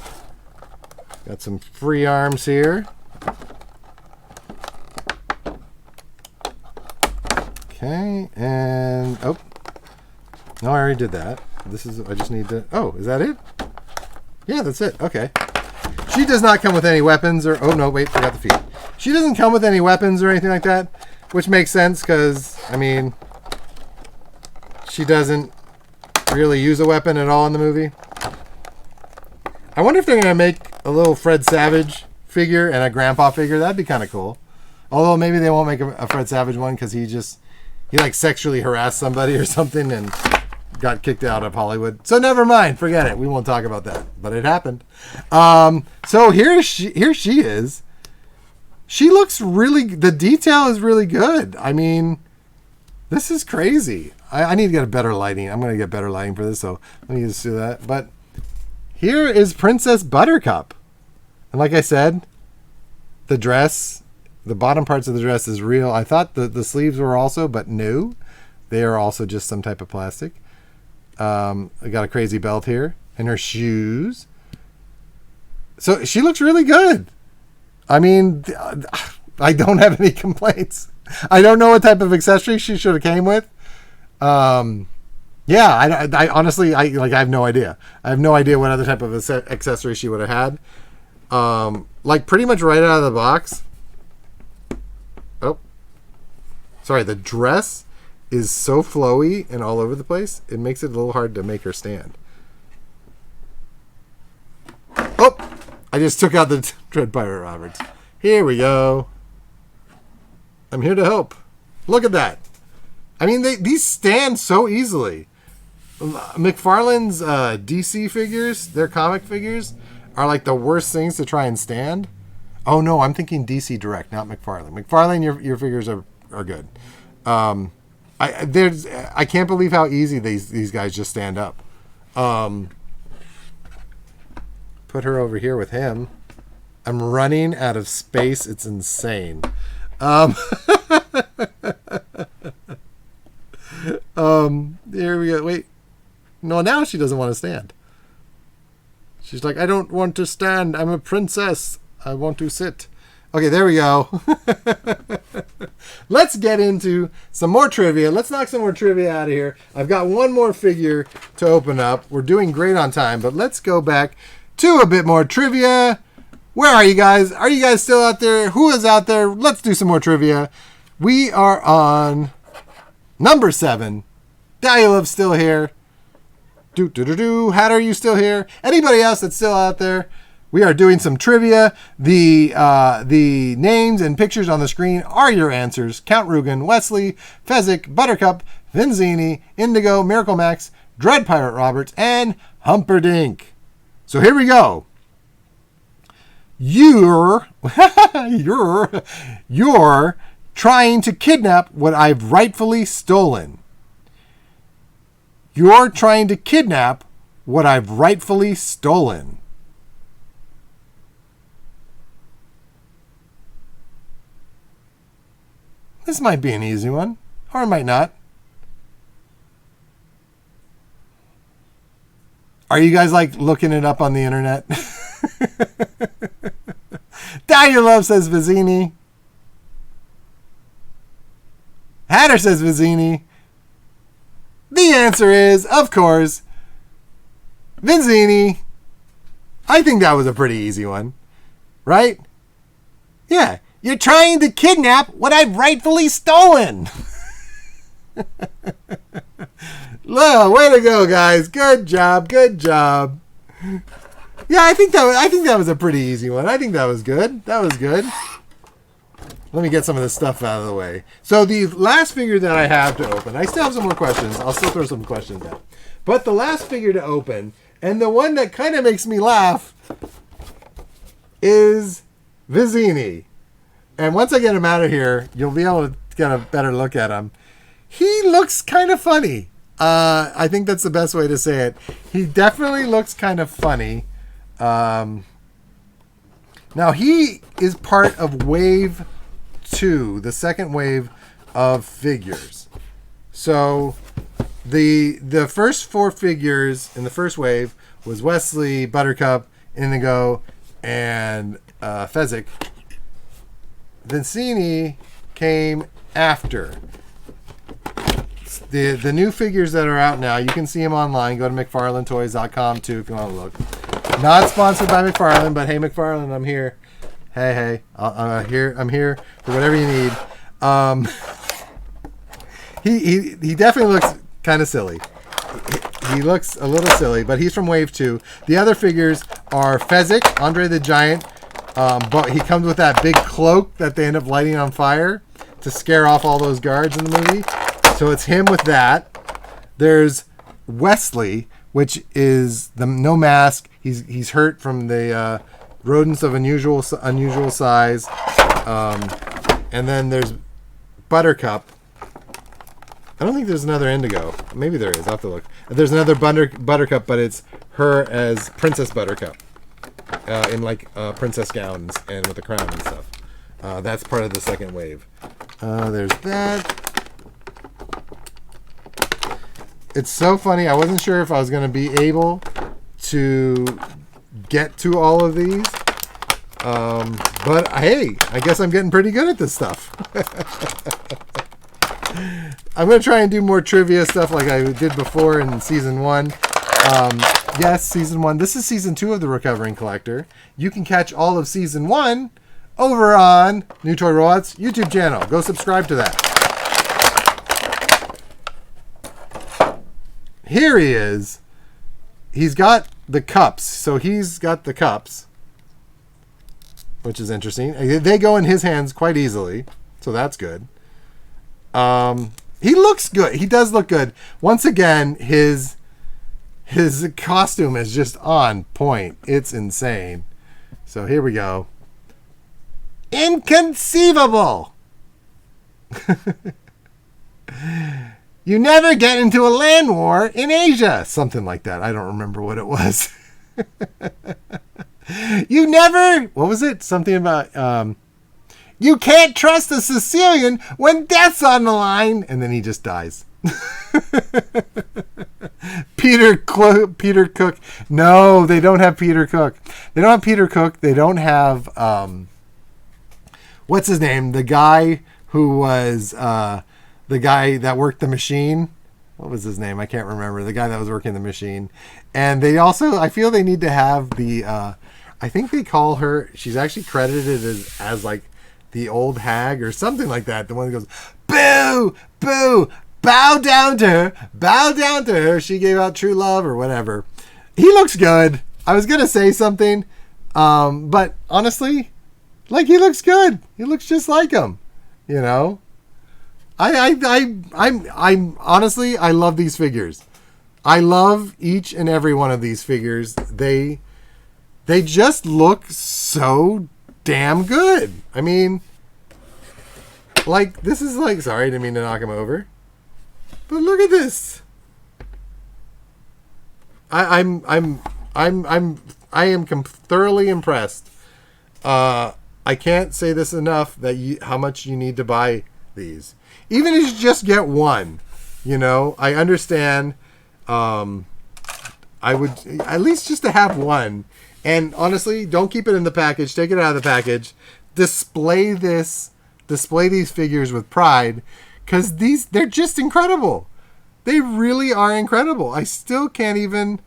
got some free arms here. Okay, and no, I already did that. I just need to. Oh, is that it? Yeah, that's it. Okay. She does not come with any weapons or. Oh no, wait, forgot the feet. She doesn't come with any weapons or anything like that, which makes sense because I mean, she doesn't really use a weapon at all in the movie. I wonder if they're gonna make a little Fred Savage figure and a Grandpa figure. That'd be kind of cool. Although maybe they won't make a Fred Savage one because he like sexually harassed somebody or something and got kicked out of Hollywood. So never mind, forget it. We won't talk about that. But it happened. So here she is. She looks really. The detail is really good. I mean, this is crazy. I need to get a better lighting. I'm going to get better lighting for this. So let me just do that. But here is Princess Buttercup, and like I said, the dress. The bottom parts of the dress is real. I thought the sleeves were also, but no. They are also just some type of plastic. I got a crazy belt here. And her shoes. So she looks really good. I mean, I don't have any complaints. I don't know what type of accessory she should have came with. Yeah, I honestly, I have no idea. I have no idea what other type of accessory she would have had. Like pretty much right out of the box. Oh, sorry. The dress is so flowy and all over the place. It makes it a little hard to make her stand. Oh, I just took out the Dread Pirate Roberts. Here we go. I'm here to help. Look at that. I mean, these stand so easily. McFarlane's DC figures, their comic figures, are like the worst things to try and stand. Oh no, I'm thinking DC Direct, not McFarlane. McFarlane, your figures are good. I can't believe how easy these guys just stand up. Put her over here with him. I'm running out of space. It's insane. Here we go. Wait. No, now she doesn't want to stand. She's like, I don't want to stand. I'm a princess. I want to sit. Okay, there we go. Let's get into some more trivia. Let's knock some more trivia out of here. I've got one more figure to open up. We're doing great on time, but let's go back to a bit more trivia. Where are you guys? Are you guys still out there? Who is out there? Let's do some more trivia. We are on number 7. Dialove's still here. Hatter, are you still here? Anybody else that's still out there? We are doing some trivia. The names and pictures on the screen are your answers. Count Rugen, Wesley, Fezzik, Buttercup, Vinzini, Indigo, Miracle Max, Dread Pirate Roberts, and Humperdinck. So here we go. You're trying to kidnap what I've rightfully stolen. You're trying to kidnap what I've rightfully stolen. This might be an easy one, or it might not. Are you guys like looking it up on the internet? Dahlia Love says Vizzini. Hatter says Vizzini. The answer is, of course, Vizzini. I think that was a pretty easy one. Right? Yeah. You're trying to kidnap what I've rightfully stolen. Well, way to go, guys. Good job. Good job. Yeah, I think that was a pretty easy one. I think that was good. That was good. Let me get some of this stuff out of the way. So the last figure that I have to open, I still have some more questions. I'll still throw some questions out. But the last figure to open, and the one that kind of makes me laugh, is Vizzini. And once I get him out of here, you'll be able to get a better look at him. He looks kind of funny. I think that's the best way to say it. He definitely looks kind of funny. Now, he is part of Wave 2, the second wave of figures. So, the first 4 figures in the first wave was Wesley, Buttercup, Indigo, and Fezzik. Vizzini came after. The new figures that are out now, you can see them online. Go to McFarlaneToys.com too if you want to look. Not sponsored by McFarlane, but hey McFarlane, I'm here. Hey, I'm here for whatever you need. He definitely looks kind of silly. He looks a little silly, but he's from Wave 2. The other figures are Fezzik, Andre the Giant, but he comes with that big cloak that they end up lighting on fire to scare off all those guards in the movie. So it's him with that. There's Wesley, which is the no mask. He's hurt from the rodents of unusual size. And then there's Buttercup. I don't think there's another Indigo. Maybe there is. I'll have to look. There's another Buttercup, but it's her as Princess Buttercup in like princess gowns and with a crown and stuff. That's part of the second wave. There's that. It's so funny. I wasn't sure if I was going to be able to get to all of these. But hey, I guess I'm getting pretty good at this stuff. I'm going to try and do more trivia stuff like I did before in season 1. Yes, season 1. This is season 2 of The Recovering Collector. You can catch all of season 1 over on New Toy Robots YouTube channel. Go subscribe to that. Here he is. He's got the cups. So he's got the cups, which is interesting. They go in his hands quite easily, so that's good. He looks good. He does look good. Once again, his costume is just on point. It's insane. So here we go. Inconceivable. You never get into a land war in Asia. Something like that. I don't remember what it was. You never... What was it? Something about... you can't trust a Sicilian when death's on the line. And then he just dies. Peter Cook. No, they don't have Peter Cook. They don't have Peter Cook. They don't have... what's his name? The guy who was... the guy that worked the machine. What was his name? I can't remember. The guy that was working the machine. And they also, I feel they need to have the, I think they call her, she's actually credited as like the old hag or something like that. The one that goes, boo, boo, bow down to her. She gave out true love or whatever. He looks good. I was going to say something, but honestly, like he looks good. He looks just like him, you know? I'm honestly, I love these figures. I love each and every one of these figures. They just look so damn good. I mean, like this is like, sorry, I didn't mean to knock him over, but look at this. I am thoroughly impressed. I can't say this enough that how much you need to buy these. Even if you just get one, you know, I understand. I would at least just to have one. And honestly, don't keep it in the package. Take it out of the package. Display these figures with pride, because they're just incredible. They really are incredible. I still can't even.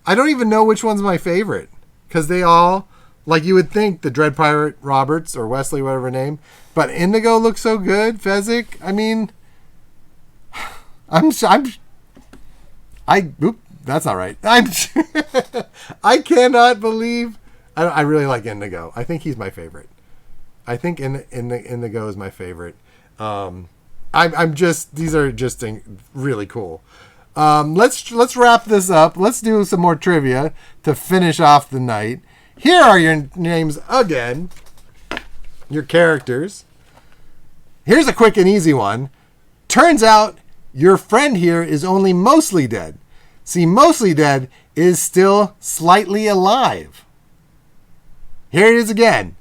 I don't even know which one's my favorite because they all, like you would think, the Dread Pirate Roberts or Wesley, whatever her name, but Indigo looks so good. Fezzik, I mean, that's not right. I cannot believe. I really like Indigo. I think he's my favorite. I think Indigo is my favorite. I'm just, these are just really cool. Let's wrap this up. Let's do some more trivia to finish off the night. Here are your names again. Your characters. Here's a quick and easy one. Turns out your friend here is only mostly dead. See, mostly dead is still slightly alive. Here it is again.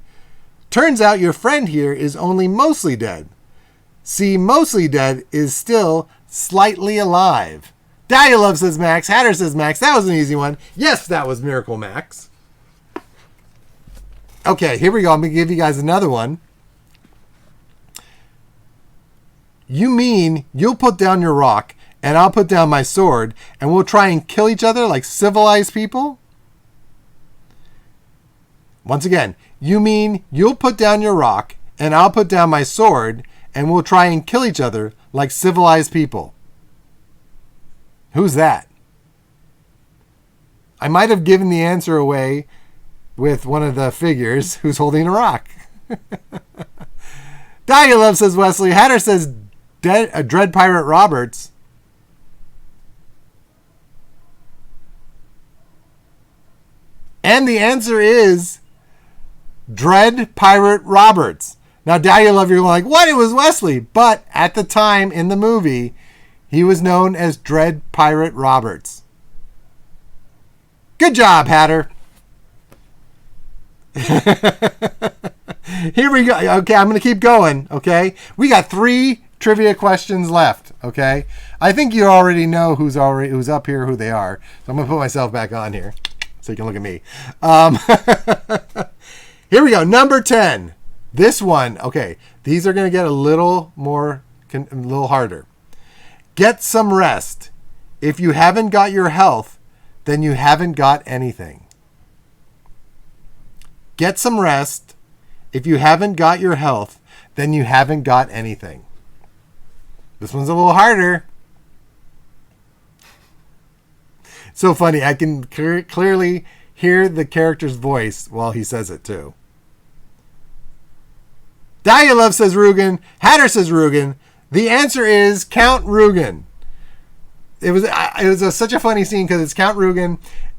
Turns out your friend here is only mostly dead. See, mostly dead is still slightly alive. Dahlia Love says Max. Hatter says Max. That was an easy one. Yes, that was Miracle Max. Okay, here we go. I'm going to give you guys another one. You mean you'll put down your rock and I'll put down my sword and we'll try and kill each other like civilized people? Once again, you mean you'll put down your rock and I'll put down my sword and we'll try and kill each other like civilized people? Who's that? I might have given the answer away with one of the figures who's holding a rock. Dahlia Love says Wesley. Hatter says Dread Pirate Roberts. And the answer is Dread Pirate Roberts. Now, Dahlia Love, you're like, what? It was Wesley. But at the time in the movie, he was known as Dread Pirate Roberts. Good job, Hatter. Here we go. Okay, I'm going to keep going. Okay, we got 3 trivia questions left. Okay, I think you already know who's up here, who they are. So I'm going to put myself back on here so you can look at me. Here we go. Number 10. This one. Okay, these are going to get a little harder. Get some rest. If you haven't got your health, then you haven't got anything. Get some rest. If you haven't got your health, then you haven't got anything. This one's a little harder. So funny. I can clearly hear the character's voice while he says it too. Dahlia Love says Rugen. Hatter says Rugen. The answer is Count Rugen. It was such a funny scene because it's Count Rugen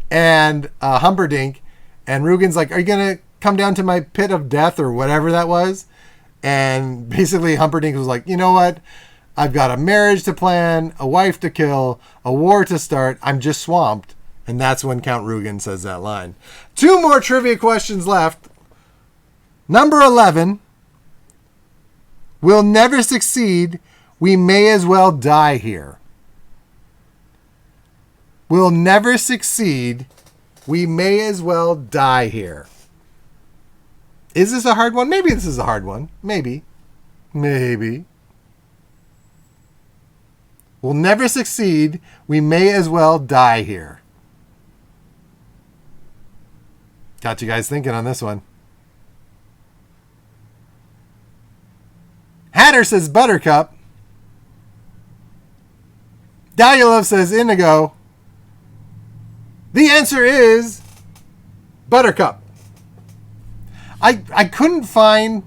and Humperdinck, and Rugen's like, "Are you gonna come down to my pit of death or whatever that was?" And basically Humperdinck was like, "You know what? I've got a marriage to plan, a wife to kill, a war to start. I'm just swamped." And that's when Count Rugen says that line. 2 more trivia questions left. Number 11. We'll never succeed. We may as well die here. We'll never succeed. We may as well die here. Is this a hard one? Maybe this is a hard one. Maybe. We'll never succeed. We may as well die here. Got you guys thinking on this one. Hatter says Buttercup. Dahlia Love says Indigo. The answer is Buttercup. I couldn't find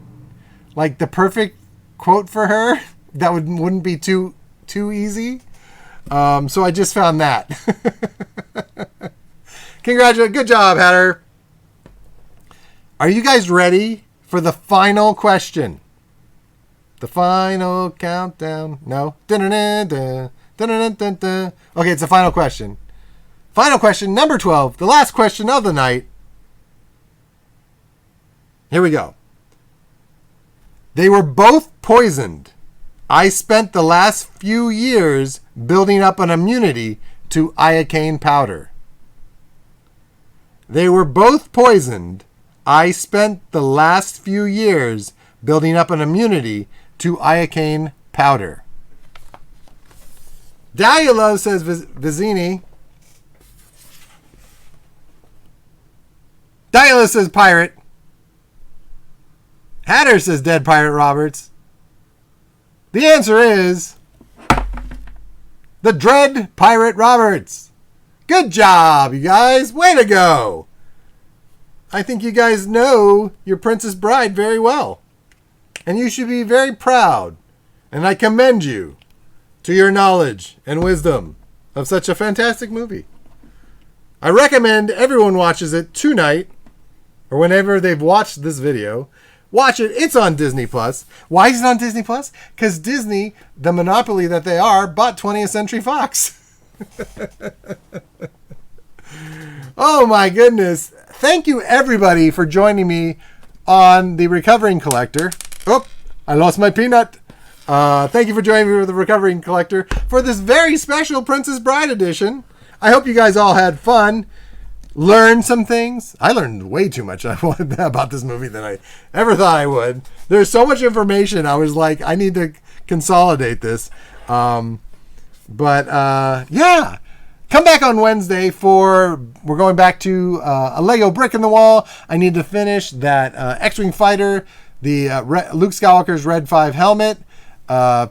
like the perfect quote for her that wouldn't be too easy. So I just found that. Congratulations. Good job, Hatter. Are you guys ready for the final question? The final countdown. No. Okay, it's the final question. Final question, number 12. The last question of the night. Here we go. They were both poisoned. I spent the last few years building up an immunity to iocane powder. They were both poisoned. I spent the last few years building up an immunity to iocane powder. Dahlia Love says Vizzini. Dialis says pirate. Hatter says dead pirate Roberts. The answer is the Dread Pirate Roberts. Good job, you guys. Way to go. I think you guys know your Princess Bride very well. And you should be very proud. And I commend you to your knowledge and wisdom of such a fantastic movie. I recommend everyone watches it tonight, or whenever they've watched this video. Watch it. It's on Disney Plus. Why is it on Disney Plus? Because Disney, the monopoly that they are, bought 20th Century Fox. Oh my goodness. Thank you everybody for joining me on The Recovering Collector. Oh, I lost my peanut. Thank you for joining me with The Recovering Collector for this very special Princess Bride edition. I hope you guys all had fun. Learned some things. I learned way too much about this movie than I ever thought I would. There's so much information. I was like, I need to consolidate this. Yeah. Come back on Wednesday we're going back to a Lego brick in the wall. I need to finish that X-Wing fighter, the Luke Skywalker's Red 5 helmet.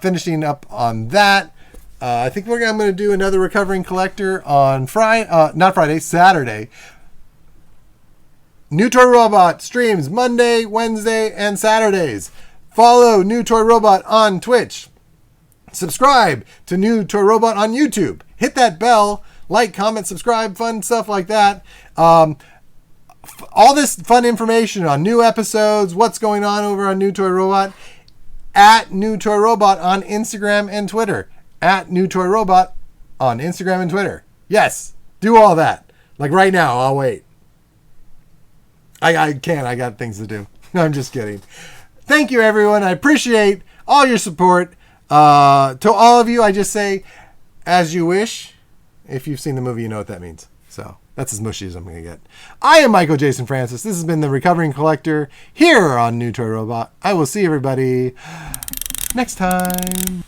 Finishing up on that. I think I'm going to do another Recovering Collector on Saturday. New Toy Robot streams Monday, Wednesday, and Saturdays. Follow New Toy Robot on Twitch. Subscribe to New Toy Robot on YouTube. Hit that bell, like, comment, subscribe, fun stuff like that. All this fun information on new episodes, what's going on over on New Toy Robot, at New Toy Robot on Instagram and Twitter. At New Toy Robot on Instagram and Twitter. Yes, do all that. Like right now, I'll wait. I can't. I got things to do. I'm just kidding. Thank you, everyone. I appreciate all your support. To all of you, I just say, as you wish. If you've seen the movie, you know what that means. So that's as mushy as I'm going to get. I am Michael Jason Francis. This has been The Recovering Collector here on New Toy Robot. I will see everybody next time.